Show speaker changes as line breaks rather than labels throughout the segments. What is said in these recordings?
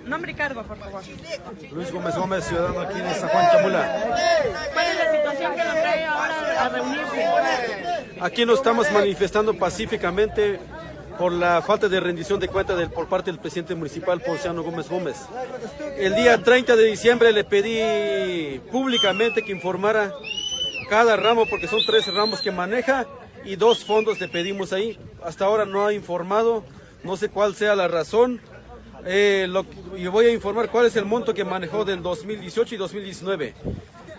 Nombre y cargo, por favor.
Luis Gómez Gómez, ciudadano aquí de San Juan Chamula.
¿Cuál es la situación que nos trae ahora a reunirse?
Aquí nos estamos manifestando pacíficamente por la falta de rendición de cuentas por parte del presidente municipal, Ponciano Gómez Gómez. El día 30 de diciembre le pedí públicamente que informara cada ramo, porque son 3 ramos que maneja y 2 fondos le pedimos ahí. Hasta ahora no ha informado, no sé cuál sea la razón. Y voy a informar cuál es el monto que manejó del 2018 y 2019.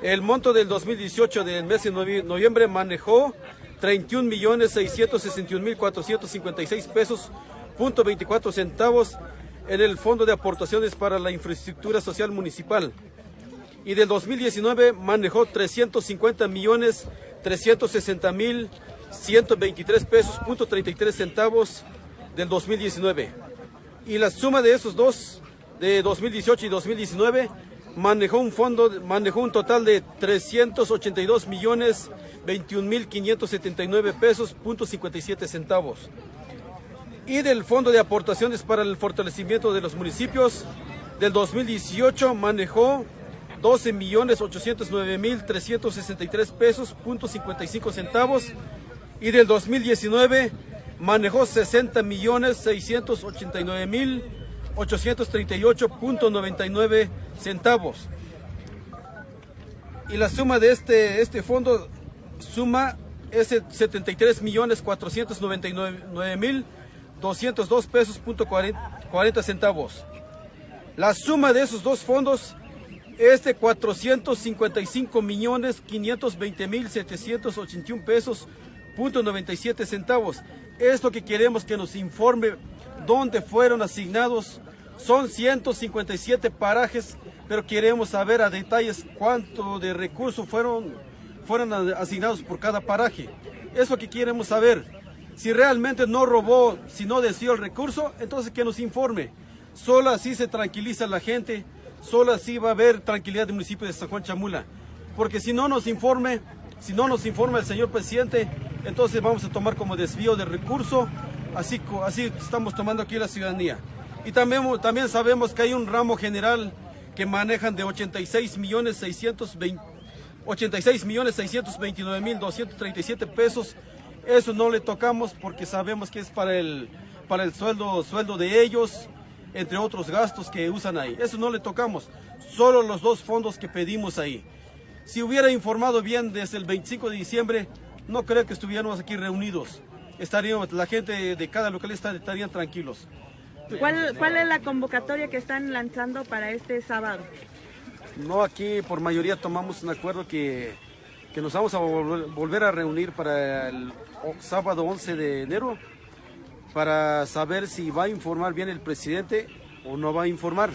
El monto del 2018 del mes de noviembre manejó 31.661.456 pesos, .24 centavos en el Fondo de Aportaciones para la Infraestructura Social Municipal. Y del 2019 manejó 350.360.123 pesos, .33 centavos del 2019. Y la suma de esos dos, de 2018 y 2019, manejó un total de 382.021.579 pesos, .57 centavos. Y del Fondo de Aportaciones para el Fortalecimiento de los Municipios, del 2018 manejó 12.809.363 pesos, .55 centavos. Y del 2019 manejó 60.689.838.99 centavos. Y la suma de este fondo suma es 73.499.202 pesos, .40 centavos. La suma de esos 2 fondos es de 455.520.781 pesos, .97 centavos. Es lo que queremos que nos informe dónde fueron asignados. Son 157 parajes, pero queremos saber a detalles cuánto de recursos fueron asignados por cada paraje. Es lo que queremos saber. Si realmente no robó, si no desvió el recurso, entonces que nos informe. Solo así se tranquiliza la gente, solo así va a haber tranquilidad del municipio de San Juan Chamula. Porque si no nos informa el señor presidente, entonces vamos a tomar como desvío de recurso, así estamos tomando aquí la ciudadanía. Y también sabemos que hay un ramo general que manejan de 86.629.237 pesos. Eso no le tocamos porque sabemos que es para el sueldo de ellos, entre otros gastos que usan ahí. Eso no le tocamos, solo los 2 fondos que pedimos ahí. Si hubiera informado bien desde el 25 de diciembre, no creo que estuviéramos aquí reunidos. La gente de cada localidad estarían tranquilos.
¿Cuál es la convocatoria que están lanzando para este sábado?
No, aquí por mayoría tomamos un acuerdo que nos vamos a volver a reunir para el sábado 11 de enero para saber si va a informar bien el presidente o no va a informar.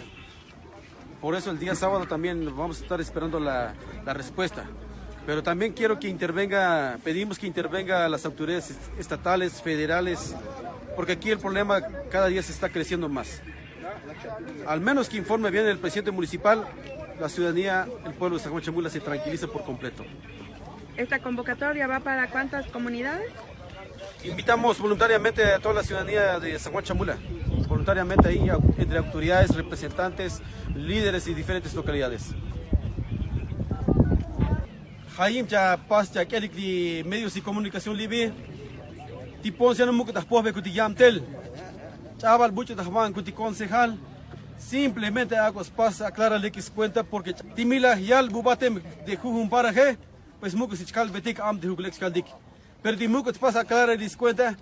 Por eso el día sábado también vamos a estar esperando la respuesta. Pero también quiero que pedimos que intervenga las autoridades estatales, federales, porque aquí el problema cada día se está creciendo más. Al menos que informe bien el presidente municipal, la ciudadanía, el pueblo de San Juan Chamula se tranquiliza por completo.
¿Esta convocatoria va para cuántas comunidades?
Invitamos voluntariamente a toda la ciudadanía de San Juan Chamula, voluntariamente ahí, entre autoridades, representantes, líderes y diferentes localidades. Jaim ya pas ya kelik di medios de comunicación libre, tipon se no mucho después de que yamtel, chaval mucho de que concejal, simplemente hago pasa aclararle que se cuenta porque timila yal bubatem de jujun paraje, pues mucho se cal betik am de juglex caldik, pero di mucho pasa aclararle se cuenta,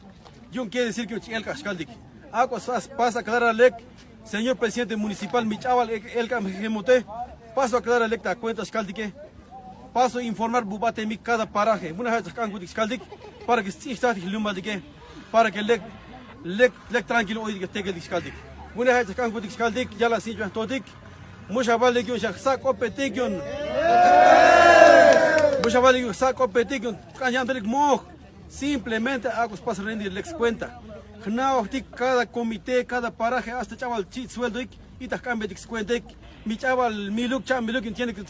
yo quiero decir que el cascaldik, hago pasa aclararle, señor presidente municipal mi chaval el camejemote, paso aclararle da cuentas caldique. Paso a informar bubate mi cada paraje. Una vez que han escaldic para que está lumbaldique, para que le tranquilo hoy que tenga escaldic. Una vez que han escaldic ya la silla todik. Mucha vale que ya saco petición. Mucha vale que saco petición. Cañan del moj. Simplemente hago para rendir lex cuenta. Cada comité, cada paraje hasta chaval chit sueldo y te cambia de cuenta. Mi chaval, mi look tiene que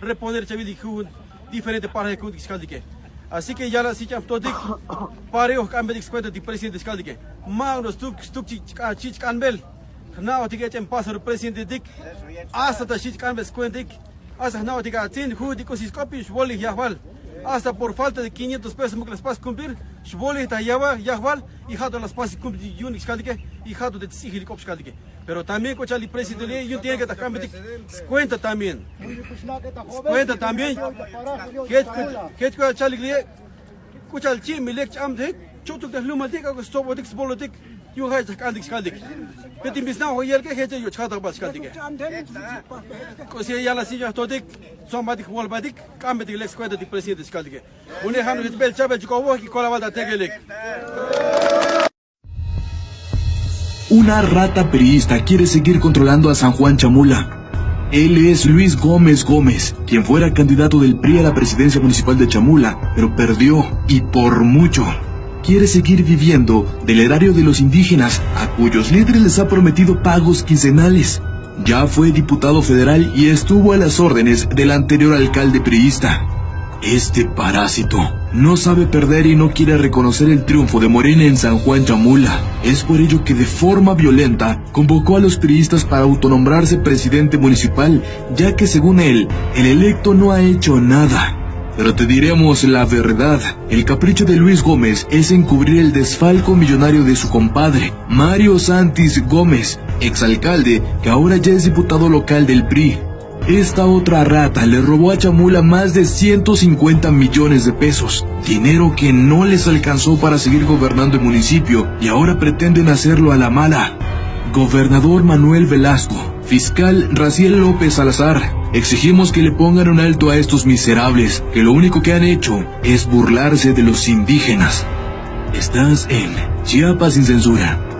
reponer diferente paraje con escaldique. Así que ya la silla todik pareo cambia de cuenta de presidente escaldique. Magnos tuk chich canbel. no te que paso el presidente dik hasta tashit cambes cuentic hasta no te que tin judi cosis copi shboli yahwal hasta por falta de 500 pesos que las pas cumplir shboli ta yahwal y jato las pas cumplir unix caldike y jato de sigil cops caldike pero también cocha el presidente yo tiene que ta cambie cuenta también que cocha el cocha el chim milek amde chotuk de lumatik o stobotik bolotik yo hay caldik Petim bisna hoyel ke hete yo chata bas kaldik kosi yala sija todik sombadik wolbadik kambedik lex kweda dik presidente kaldik une hanu hit bel chabel ko ki kola valda tegelek.
Una rata periodista quiere seguir controlando a San Juan Chamula. Él es Luis Gómez Gómez, quien fuera candidato del PRI a la presidencia municipal de Chamula, pero perdió, y por mucho. Quiere seguir viviendo del erario de los indígenas, a cuyos líderes les ha prometido pagos quincenales. Ya fue diputado federal y estuvo a las órdenes del anterior alcalde priista. Este parásito no sabe perder y no quiere reconocer el triunfo de Morena en San Juan Chamula. Es por ello que de forma violenta convocó a los priistas para autonombrarse presidente municipal, ya que según él, el electo no ha hecho nada. Pero te diremos la verdad, el capricho de Luis Gómez es encubrir el desfalco millonario de su compadre, Mario Santis Gómez, exalcalde que ahora ya es diputado local del PRI. Esta otra rata le robó a Chamula más de 150 millones de pesos, dinero que no les alcanzó para seguir gobernando el municipio y ahora pretenden hacerlo a la mala. Gobernador Manuel Velasco, fiscal Raciel López Salazar, exigimos que le pongan un alto a estos miserables, que lo único que han hecho es burlarse de los indígenas. Estás en Chiapas sin censura.